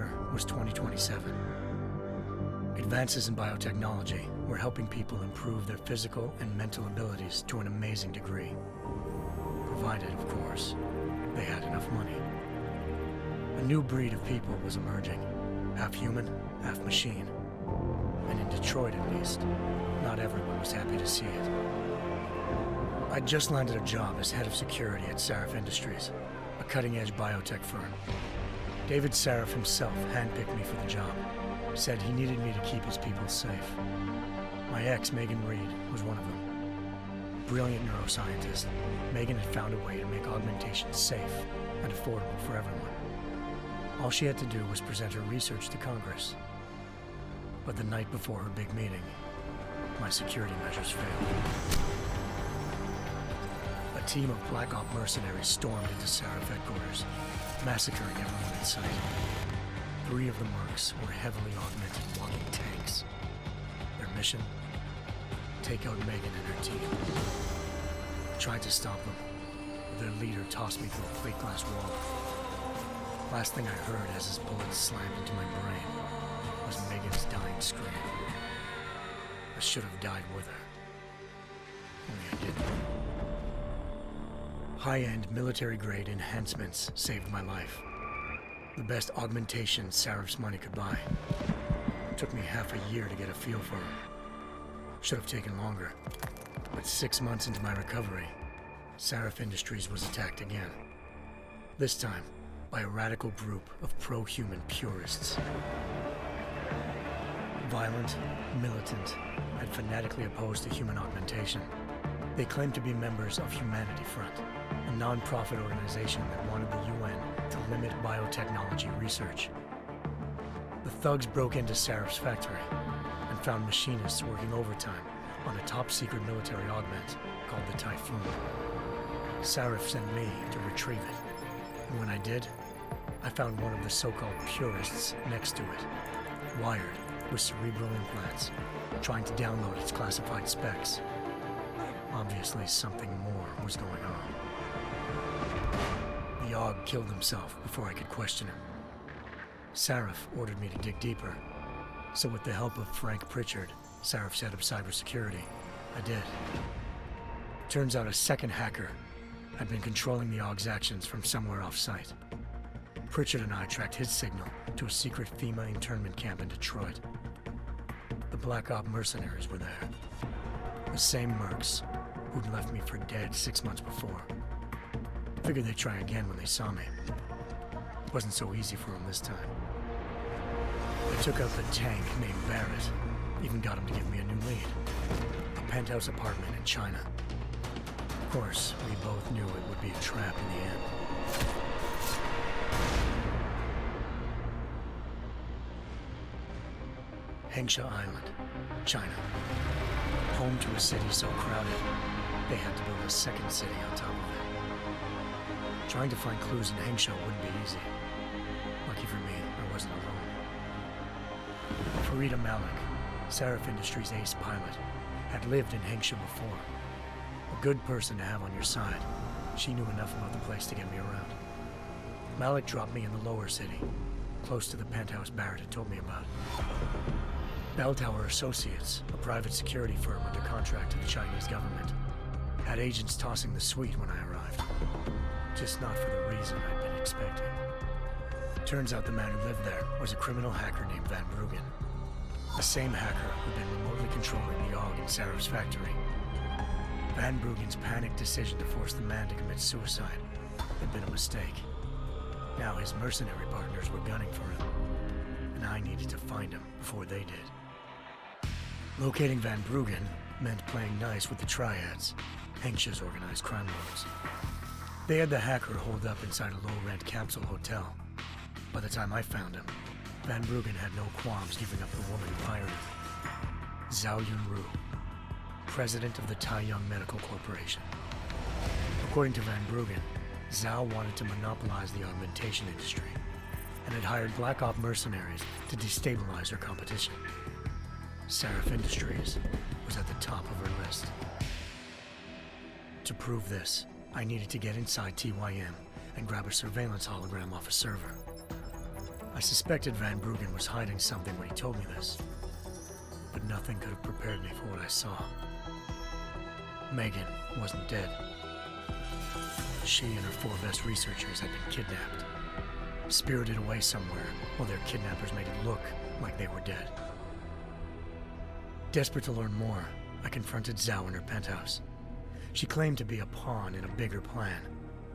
year was 2027. Advances in biotechnology were helping people improve their physical and mental abilities to an amazing degree. Provided, of course, they had enough money. A new breed of people was emerging, half human, half machine. And in Detroit, at least, not everyone was happy to see it. I'd just landed a job as head of security at Sarif Industries, a cutting-edge biotech firm. David Sarif himself handpicked me for the job, said he needed me to keep his people safe. My ex, Megan Reed, was one of them. Brilliant neuroscientist, Megan had found a way to make augmentation safe and affordable for everyone. All she had to do was present her research to Congress. But the night before her big meeting, my security measures failed. A team of Black Op mercenaries stormed into Sarif headquarters, massacring everyone in sight. 3 of the mercs were heavily augmented walking tanks. Their mission? Take out Megan and her team. I tried to stop them, but their leader tossed me through a plate glass wall. Last thing I heard as his bullets slammed into my brain was Megan's dying scream. I should have died with her. Only I didn't. High-end military-grade enhancements saved my life. The best augmentation Sarif's money could buy. It took me half a year to get a feel for her. Should have taken longer. But 6 months into my recovery, Sarif Industries was attacked again. This time, by a radical group of pro-human purists. Violent, militant, and fanatically opposed to human augmentation. They claimed to be members of Humanity Front, a non-profit organization that wanted the UN to limit biotechnology research. The thugs broke into Sarif's factory and found machinists working overtime on a top-secret military augment called the Typhoon. Sarif sent me to retrieve it, and when I did, I found one of the so-called purists next to it, wired with cerebral implants, trying to download its classified specs. Obviously, something more was going on. The AUG killed himself before I could question him. Sarif ordered me to dig deeper, so with the help of Frank Pritchard, Sarif's head of cybersecurity, I did. Turns out a second hacker had been controlling the AUG's actions from somewhere off-site. Pritchard and I tracked his signal to a secret FEMA internment camp in Detroit. The Black Op mercenaries were there. The same mercs who'd left me for dead 6 months before. Figured they'd try again when they saw me. It wasn't so easy for them this time. I took out the tank named Barrett, even got him to give me a new lead. A penthouse apartment in China. Of course, we both knew it would be a trap in the end. Hengsha Island, China. Home to a city so crowded, they had to build a second city on top of it. Trying to find clues in Hengsha wouldn't be easy. Lucky for me, I wasn't alone. Farida Malik, Sarif Industries' ace pilot, had lived in Hengsha before. A good person to have on your side. She knew enough about the place to get me around. Malik dropped me in the lower city, close to the penthouse Barrett had told me about. Bell Tower Associates, a private security firm under contract to the Chinese government, had agents tossing the suite when I arrived. Just not for the reason I'd been expecting. Turns out the man who lived there was a criminal hacker named Van Bruggen. The same hacker who'd been remotely controlling the AUG in Sarif's factory. Van Bruggen's panicked decision to force the man to commit suicide had been a mistake. Now his mercenary partners were gunning for him, and I needed to find him before they did. Locating Van Bruggen meant playing nice with the Triads, Hengsha's organized crime lords. They had the hacker holed up inside a low-rent capsule hotel. By the time I found him, Van Bruggen had no qualms giving up the woman who hired him. Zhao Yunru, president of the Taiyang Medical Corporation. According to Van Bruggen, Zhao wanted to monopolize the augmentation industry and had hired Black Op mercenaries to destabilize her competition. Sarif Industries was at the top of her list. To prove this, I needed to get inside TYM and grab a surveillance hologram off a server. I suspected Van Bruggen was hiding something when he told me this, but nothing could have prepared me for what I saw. Megan wasn't dead. She and her 4 best researchers had been kidnapped, spirited away somewhere while their kidnappers made it look like they were dead. Desperate to learn more, I confronted Zhao in her penthouse. She claimed to be a pawn in a bigger plan,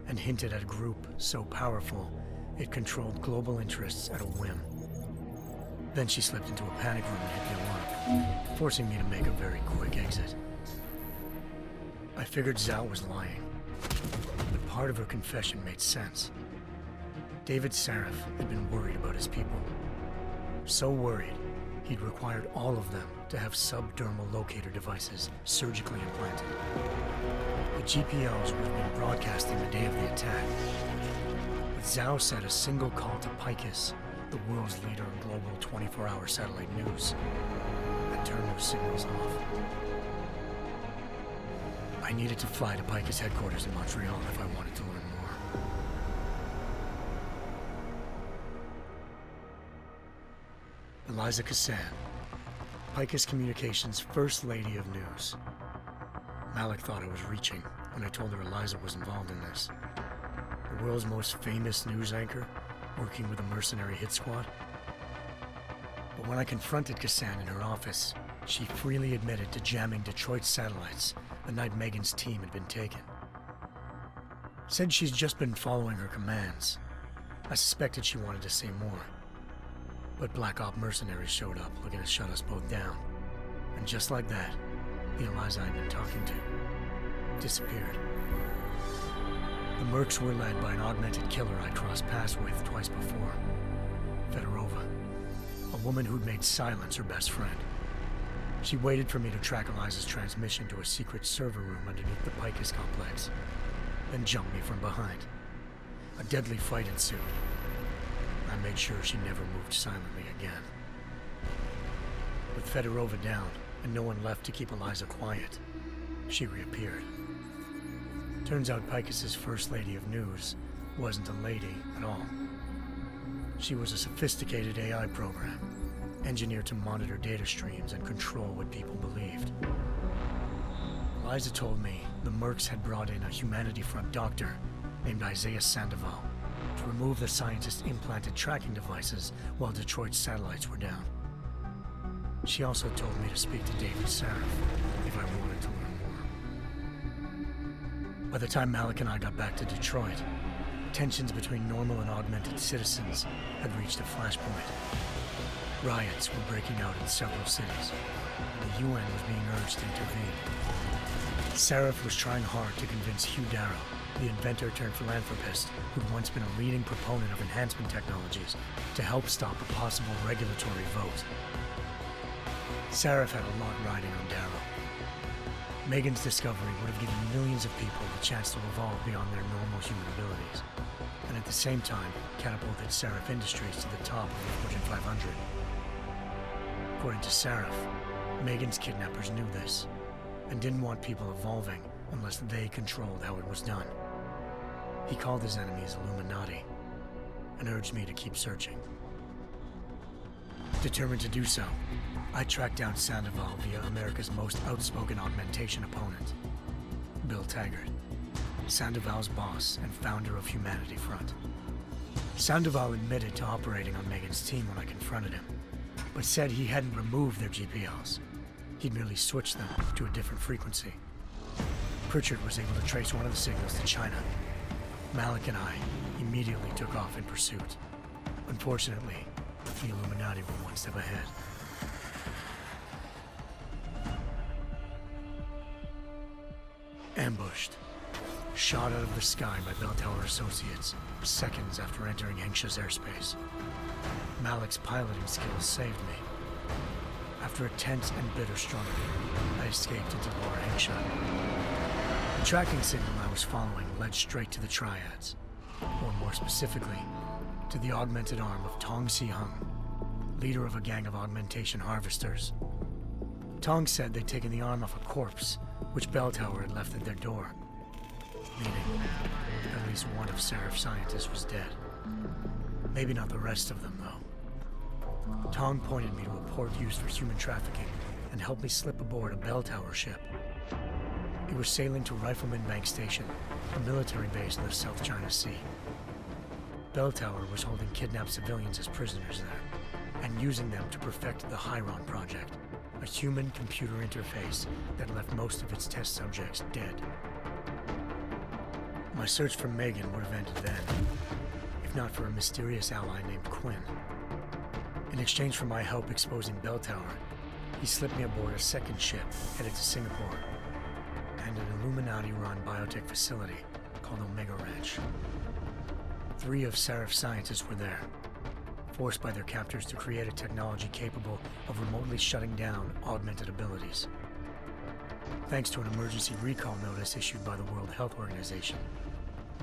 and hinted at a group so powerful it controlled global interests at a whim. Then she slipped into a panic room and hit the alarm, forcing me to make a very quick exit. I figured Zhao was lying, but part of her confession made sense. David Sarif had been worried about his people. So worried, he'd required all of them to have subdermal locator devices surgically implanted. The GPLs would have been broadcasting the day of the attack. But Zhao said a single call to Picus, the world's leader in global 24-hour satellite news, had turned those signals off. I needed to fly to Picus headquarters in Montreal if I wanted to learn more. Eliza Cassan, Picus Communications' First Lady of News. Malik thought I was reaching when I told her Eliza was involved in this. The world's most famous news anchor, working with a mercenary hit squad. But when I confronted Cassan in her office, she freely admitted to jamming Detroit's satellites the night Megan's team had been taken. Said she's just been following her commands. I suspected she wanted to say more. But Black Op mercenaries showed up looking to shut us both down. And just like that, the Eliza I'd been talking to disappeared. The Mercs were led by an augmented killer I'd crossed paths with twice before, Fedorova, a woman who'd made silence her best friend. She waited for me to track Eliza's transmission to a secret server room underneath the Picus complex, then jumped me from behind. A deadly fight ensued. I made sure she never moved silently again. With Fedorova down and no one left to keep Eliza quiet, she reappeared. Turns out Picus's First Lady of News wasn't a lady at all. She was a sophisticated AI program, engineered to monitor data streams and control what people believed. Eliza told me the Mercs had brought in a Humanity Front doctor named Isaiah Sandoval to remove the scientist's implanted tracking devices while Detroit's satellites were down. She also told me to speak to David Sarif if I wanted to learn more. By the time Malik and I got back to Detroit, tensions between normal and augmented citizens had reached a flashpoint. Riots were breaking out in several cities, and the UN was being urged to intervene. Sarif was trying hard to convince Hugh Darrow, the inventor-turned-philanthropist who'd once been a leading proponent of enhancement technologies, to help stop a possible regulatory vote. Sarif had a lot riding on Darrow. Megan's discovery would have given millions of people the chance to evolve beyond their normal human abilities, and at the same time catapulted Sarif Industries to the top of the Fortune 500. According to Sarif, Megan's kidnappers knew this, and didn't want people evolving unless they controlled how it was done. He called his enemies Illuminati, and urged me to keep searching. Determined to do so, I tracked down Sandoval via America's most outspoken augmentation opponent, Bill Taggart, Sandoval's boss and founder of Humanity Front. Sandoval admitted to operating on Megan's team when I confronted him, but said he hadn't removed their GPLs. He'd merely switched them to a different frequency. Pritchard was able to trace one of the signals to China. Malik and I immediately took off in pursuit. Unfortunately, the Illuminati were one step ahead. Ambushed. Shot out of the sky by Bell Tower Associates, seconds after entering Hengsha's airspace. Malik's piloting skills saved me. After a tense and bitter struggle, I escaped into Lower Hengsha. The tracking signal I was following led straight to the Triads, or more specifically, to the augmented arm of Tong Si-hung, leader of a gang of augmentation harvesters. Tong said they'd taken the arm off a corpse, which Bell Tower had left at their door, meaning at least one of Sarif's scientists was dead. Maybe not the rest of them, though. Tong pointed me to a port used for human trafficking and helped me slip aboard a bell tower ship. It was sailing to Rifleman Bank Station, a military base in the South China Sea. Bell Tower was holding kidnapped civilians as prisoners there, and using them to perfect the Chiron Project, a human-computer interface that left most of its test subjects dead. My search for Megan would have ended then, if not for a mysterious ally named Quinn. In exchange for my help exposing Bell Tower, he slipped me aboard a second ship headed to Singapore and an Illuminati-run biotech facility called Omega Ranch. 3 of Serif's scientists were there, forced by their captors to create a technology capable of remotely shutting down augmented abilities. Thanks to an emergency recall notice issued by the World Health Organization,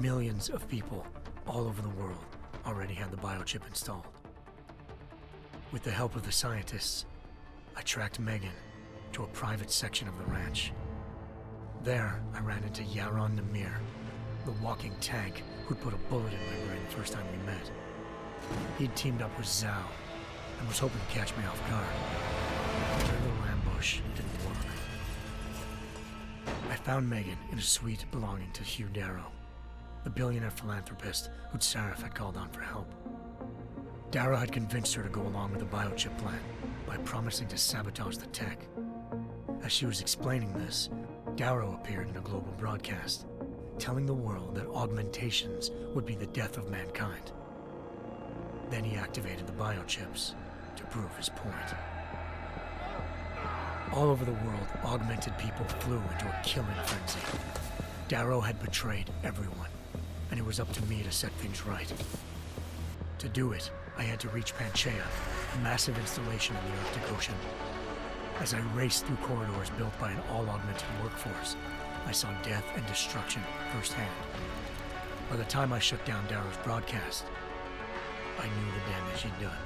millions of people all over the world already had the biochip installed. With the help of the scientists, I tracked Megan to a private section of the ranch. There, I ran into Yaron Namir, the walking tank who'd put a bullet in my brain the first time we met. He'd teamed up with Zhao and was hoping to catch me off guard. Their little ambush didn't work. I found Megan in a suite belonging to Hugh Darrow, the billionaire philanthropist who'd Sarif had called on for help. Darrow had convinced her to go along with the biochip plan by promising to sabotage the tech. As she was explaining this, Darrow appeared in a global broadcast, telling the world that augmentations would be the death of mankind. Then he activated the biochips to prove his point. All over the world, augmented people flew into a killing frenzy. Darrow had betrayed everyone, and it was up to me to set things right. To do it, I had to reach Panchaea, a massive installation in the Arctic Ocean. As I raced through corridors built by an all-augmented workforce, I saw death and destruction firsthand. By the time I shut down Darrow's broadcast, I knew the damage he'd done.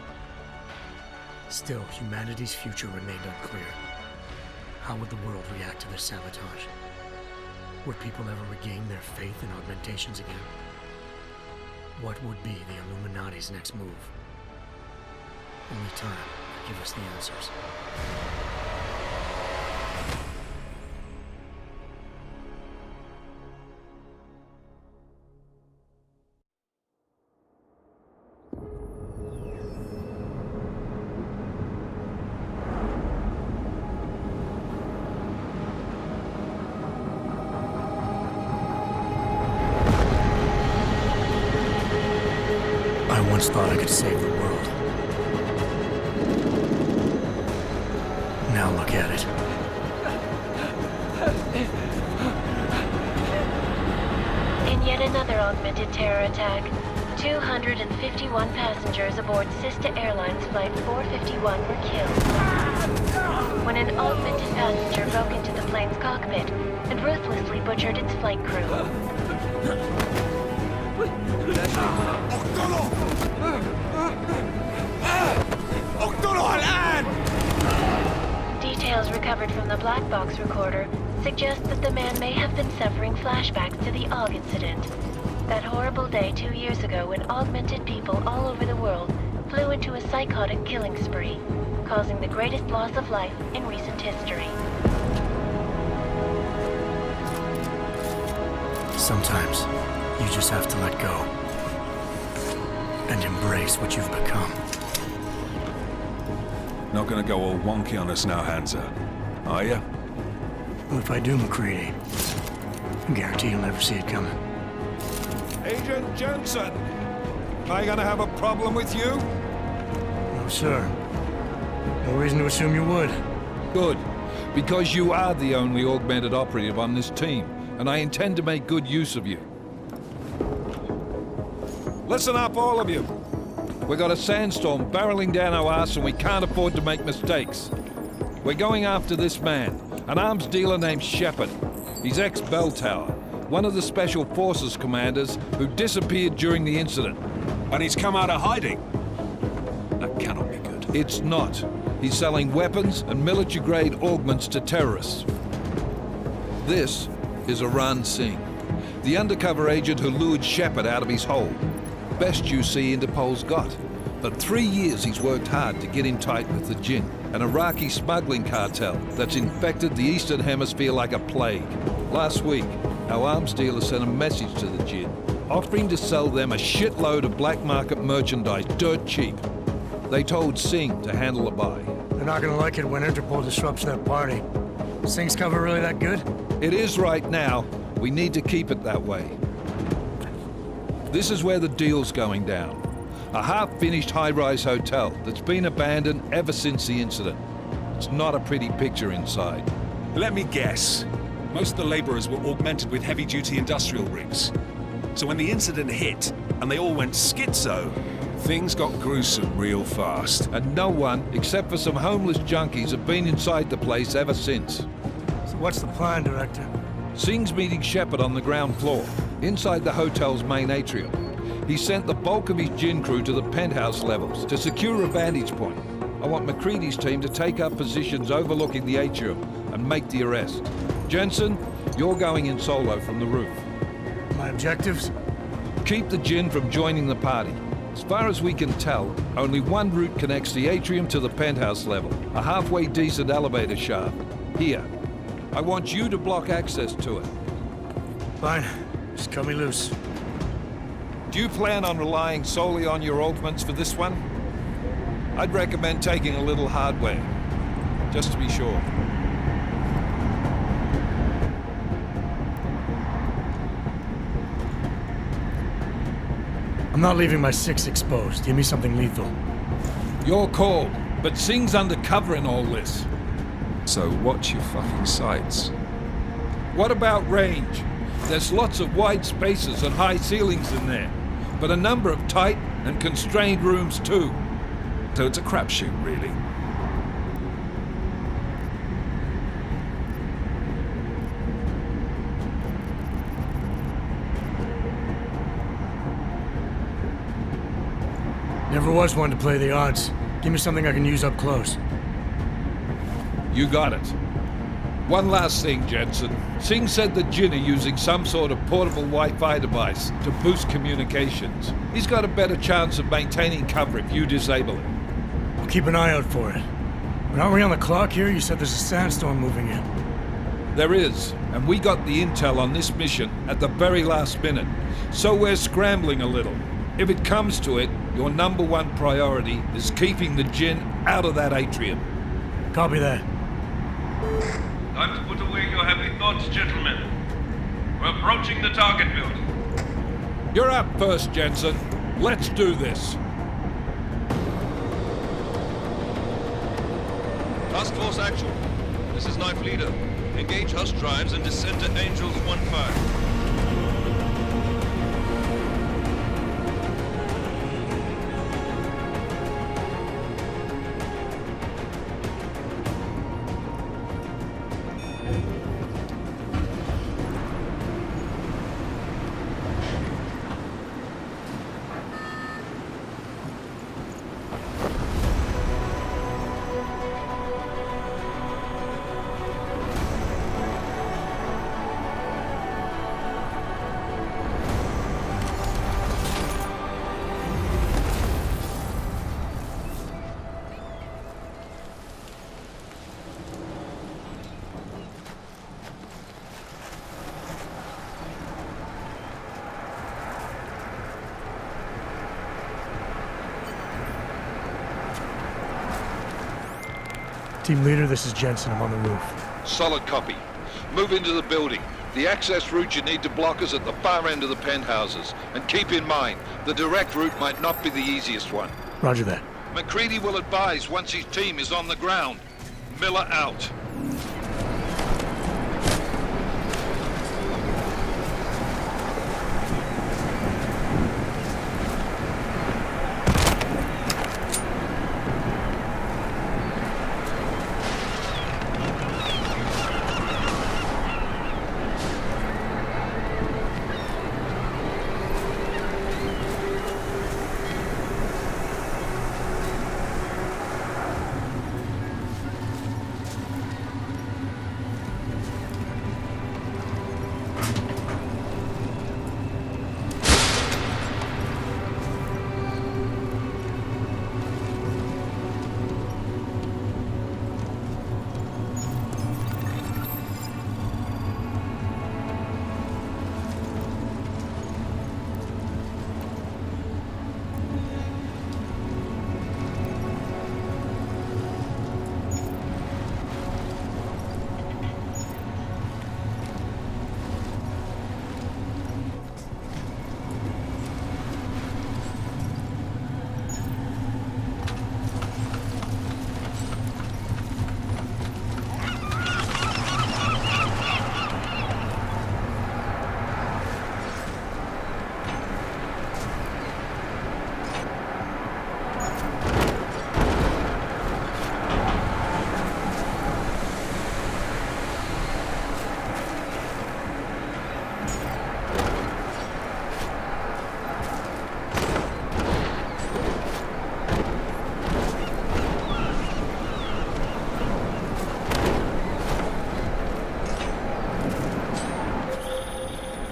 Still, humanity's future remained unclear. How would the world react to this sabotage? Would people ever regain their faith in augmentations again? What would be the Illuminati's next move? Only time will give us the answers. I once thought I could save the world. Now look at it. In yet another augmented terror attack, 251 passengers aboard Sister Airlines Flight 451 were killed when an augmented passenger broke into the plane's cockpit and ruthlessly butchered its flight crew. Details recovered from the black box recorder suggest that the man may have been suffering flashbacks to the AUG incident. That horrible day 2 years ago when augmented people all over the world flew into a psychotic killing spree, causing the greatest loss of life in recent history. Sometimes, you just have to let go and embrace what you've become. Not gonna go all wonky on us now, Hansa, are ya? Well, if I do, McCready, I guarantee you'll never see it coming. Agent Jensen! Am I gonna have a problem with you? No, sir. No reason to assume you would. Good, because you are the only augmented operative on this team, and I intend to make good use of you. Listen up, all of you. We got a sandstorm barreling down our arse and we can't afford to make mistakes. We're going after this man, an arms dealer named Shepard. He's ex-Bell Tower, one of the Special Forces commanders who disappeared during the incident. And he's come out of hiding. That cannot be good. It's not. He's selling weapons and military-grade augments to terrorists. This is Aran Singh, the undercover agent who lured Shepard out of his hole. Best you see Interpol's got. For 3 years he's worked hard to get in tight with the Jinn, an Iraqi smuggling cartel that's infected the Eastern Hemisphere like a plague. Last week, our arms dealer sent a message to the Jinn, offering to sell them a shitload of black market merchandise dirt cheap. They told Singh to handle the buy. They're not gonna like it when Interpol disrupts their party. Singh's cover really that good? It is right now. We need to keep it that way. This is where the deal's going down. A half-finished high-rise hotel that's been abandoned ever since the incident. It's not a pretty picture inside. Let me guess. Most of the laborers were augmented with heavy-duty industrial rigs. So when the incident hit, and they all went schizo, things got gruesome real fast. And no one, except for some homeless junkies, have been inside the place ever since. So what's the plan, Director? Singh's meeting Shepard on the ground floor, inside the hotel's main atrium. He sent the bulk of his Jinn crew to the penthouse levels to secure a vantage point. I want McCready's team to take up positions overlooking the atrium and make the arrest. Jensen, you're going in solo from the roof. My objectives? Keep the Jinn from joining the party. As far as we can tell, only one route connects the atrium to the penthouse level, a halfway decent elevator shaft. Here. I want you to block access to it. Fine. Just cut me loose. Do you plan on relying solely on your augments for this one? I'd recommend taking a little hardware, just to be sure. I'm not leaving my 6 exposed. Give me something lethal. Your call, but Singh's undercover in all this. So watch your fucking sights. What about range? There's lots of wide spaces and high ceilings in there, but a number of tight and constrained rooms too. So it's a crapshoot, really. Never was one to play the odds. Give me something I can use up close. You got it. One last thing, Jensen. Singh said the Jinn are using some sort of portable Wi-Fi device to boost communications. He's got a better chance of maintaining cover if you disable it. I'll keep an eye out for it. But aren't we on the clock here? You said there's a sandstorm moving in. There is, and we got the intel on this mission at the very last minute, so we're scrambling a little. If it comes to it, your number one priority is keeping the Jinn out of that atrium. Copy that. Time to put away your heavy thoughts, gentlemen. We're approaching the target building. You're up first, Jensen. Let's do this. Task Force Actual. This is Knife Leader. Engage Hush drives and descend to Angels 1-5. Team leader, this is Jensen. I'm on the roof. Solid copy. Move into the building. The access route you need to block is at the far end of the penthouses. And keep in mind, the direct route might not be the easiest one. Roger that. McCready will advise once his team is on the ground. Miller out.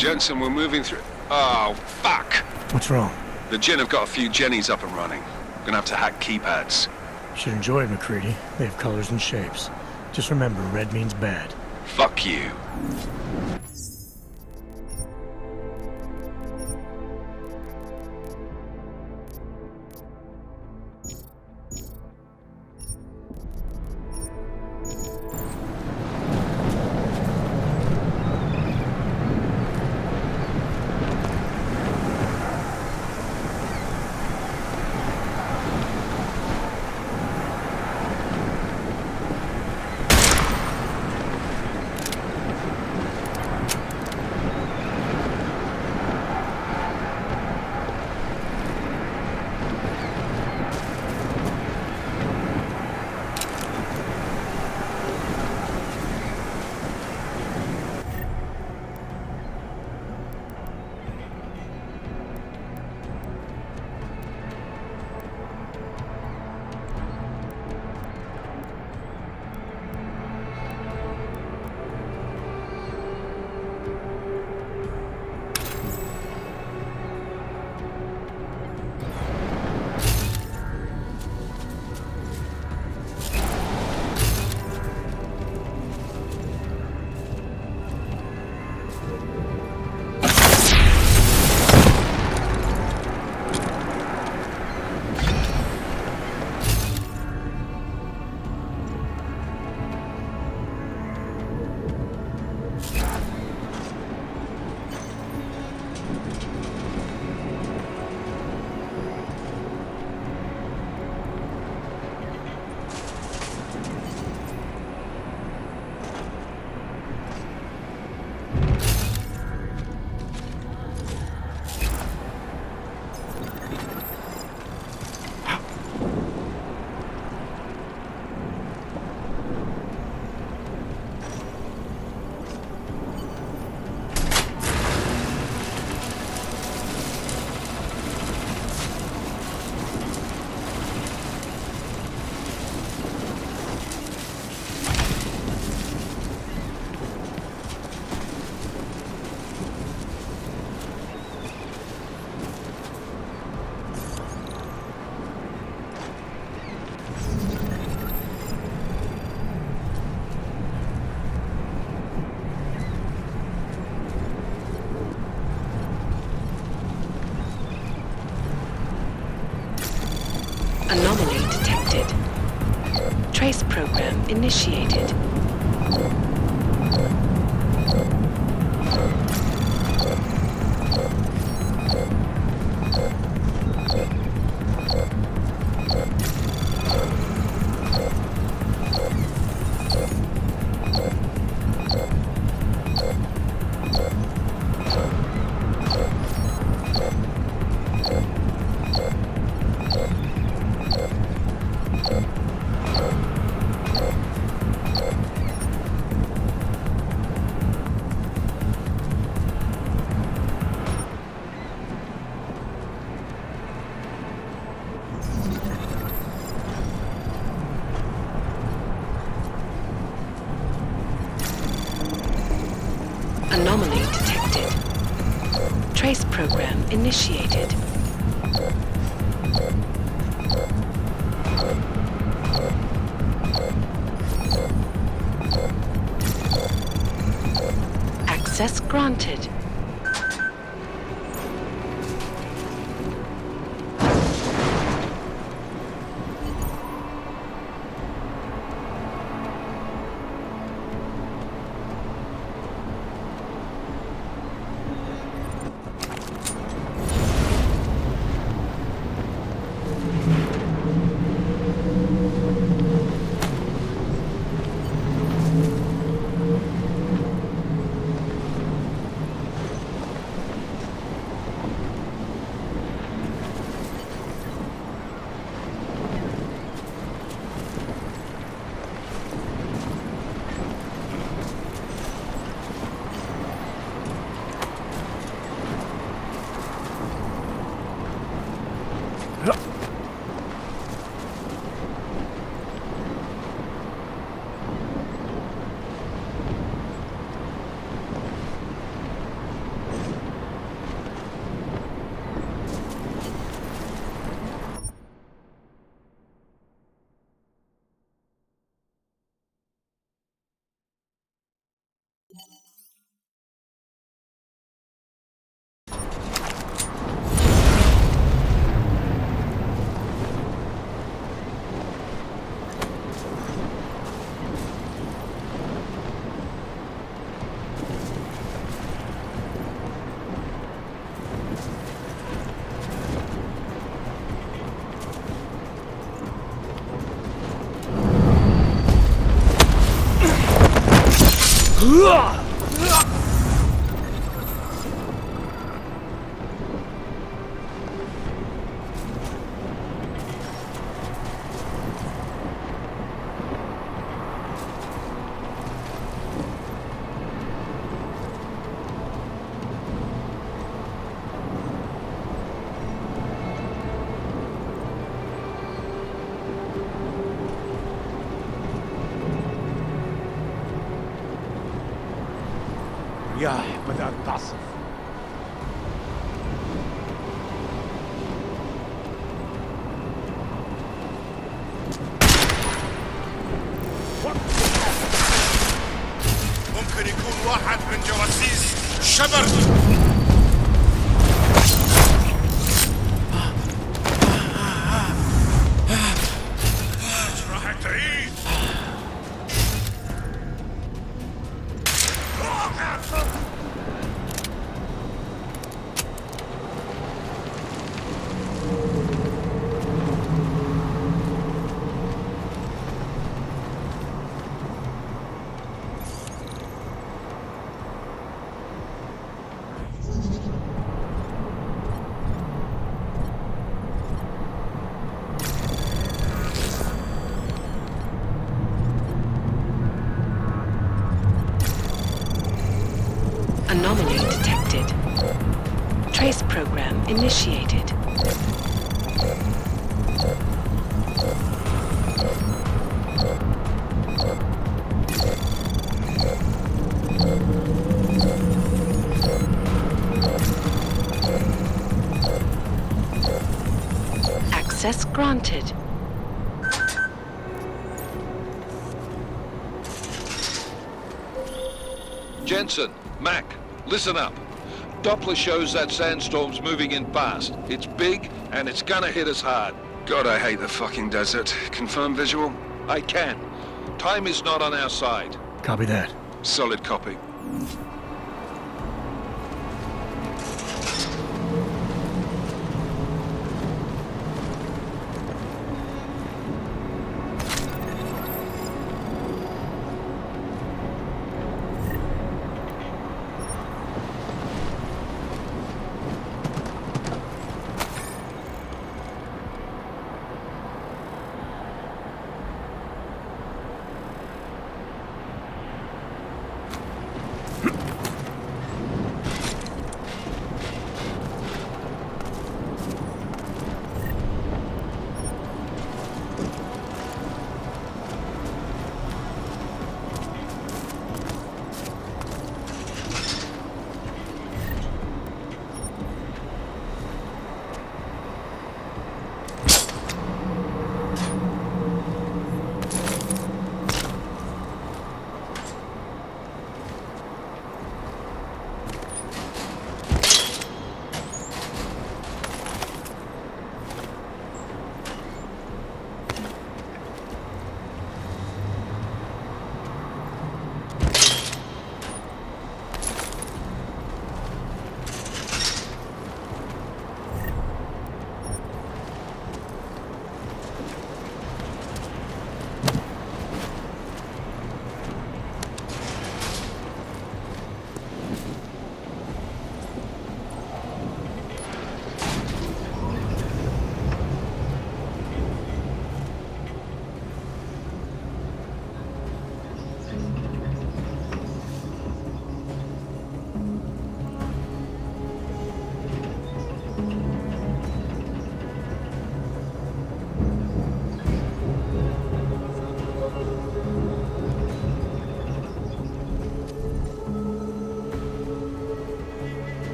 Jensen, we're moving through... Oh, fuck! What's wrong? The Jinn have got a few Jennies up and running. We're gonna have to hack keypads. Should enjoy it, McCready. They have colors and shapes. Just remember, red means bad. Fuck you. Anomaly detected. Trace program initiated. Anomaly detected. Trace program initiated. Access granted. الرياح بدأت تعصف. ممكن يكون واحد من جواسيس شبر. راح تعيد. Anomaly detected. Trace program initiated. Access granted. Jensen, Mac, listen up. Doppler shows that sandstorm's moving in fast. It's big, and it's gonna hit us hard. God, I hate the fucking desert. Confirm visual? I can. Time is not on our side. Copy that. Solid copy.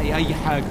الاقي اي حاجه.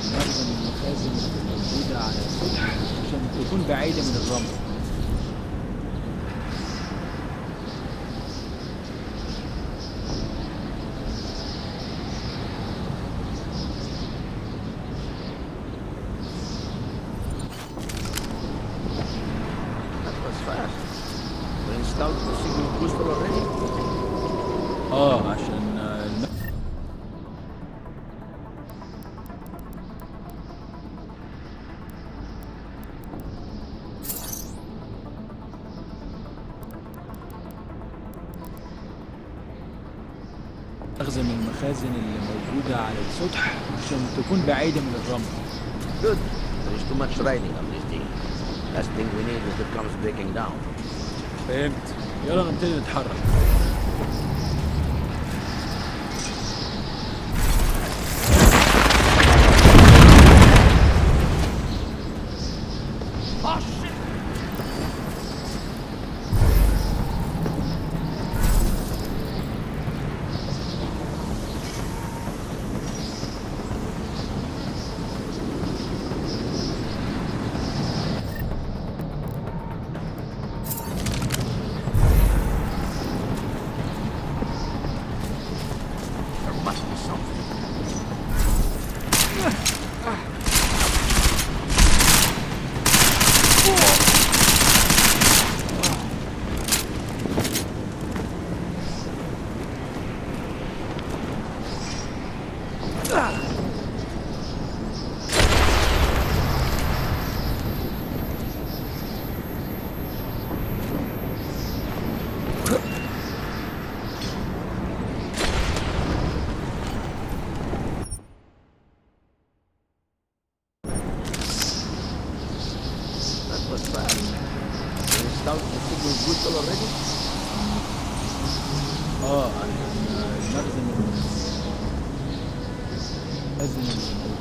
عشان نخزن المخازن اللي موجودة على السطح عشان تكون بعيدة من الرمل. عشان أخزن المخازن اللي موجودة على السطح عشان تكون بعيدة من الرمل. Good. There is too much riding on this thing. Last thing we need is it comes breaking down. فهمت. يلا نبتدي نتحرك.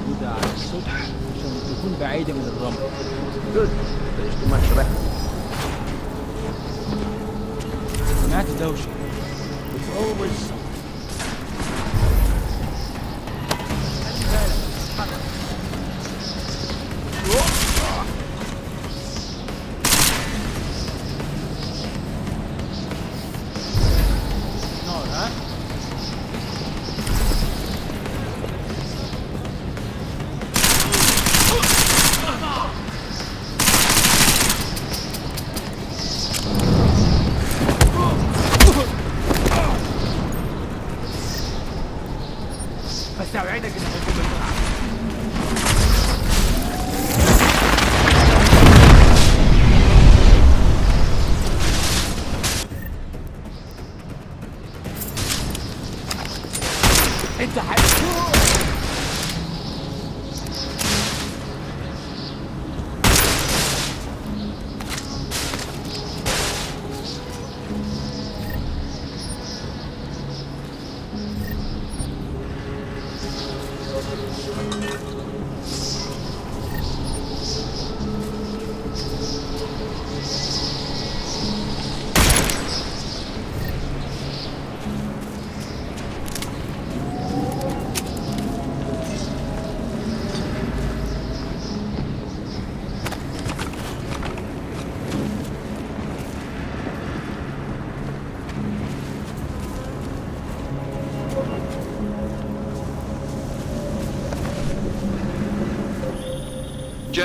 الموجودة على السطح عشان تكون بعيدة من الرمل. Good. There is too much riding. سمعت دوشة. It's always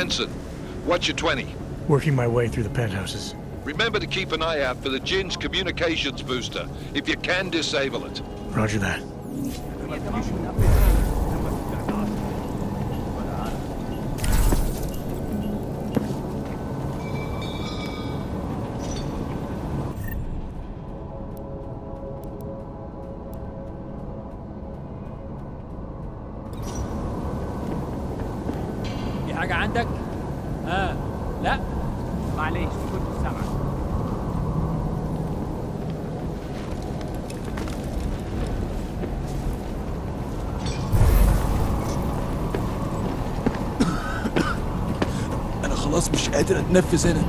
Jensen, what's your 20? Working my way through the penthouses. Remember to keep an eye out for the Jinn's communications booster. If you can, disable it. Roger that. في حاجة عندك؟ لا معليش كنت سامعك. أنا خلاص مش قادر أتنفس هنا.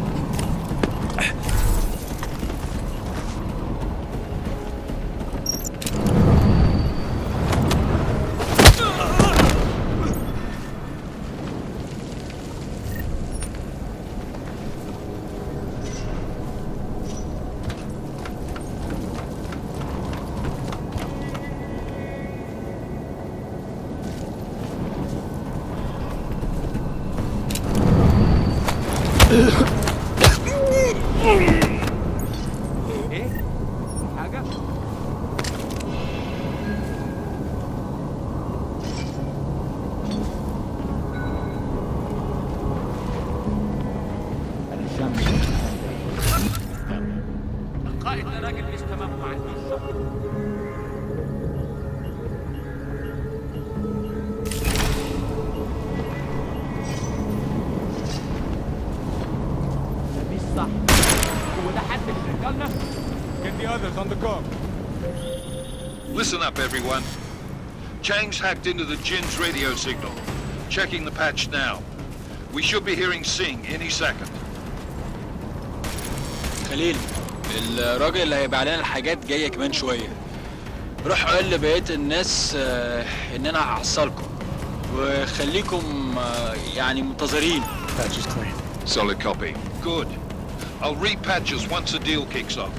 ايه؟ حاجة؟ أنا شامل القائد ده راجل مش تمام مع الشغل. صح هو ده حد من رجالنا؟ Get the others on the go. Listen up, everyone. Chang's hacked into the Jinn's radio signal. Checking the patch now. We should be hearing Sing any second. خليل الراجل اللي هيبقى علينا الحاجات جاية كمان شوية. روح قول لبقية الناس إن أنا هحصلكم وخليكم يعني منتظرين. Patch is clean. Solid copy. Good. I'll repatch us once the deal kicks off.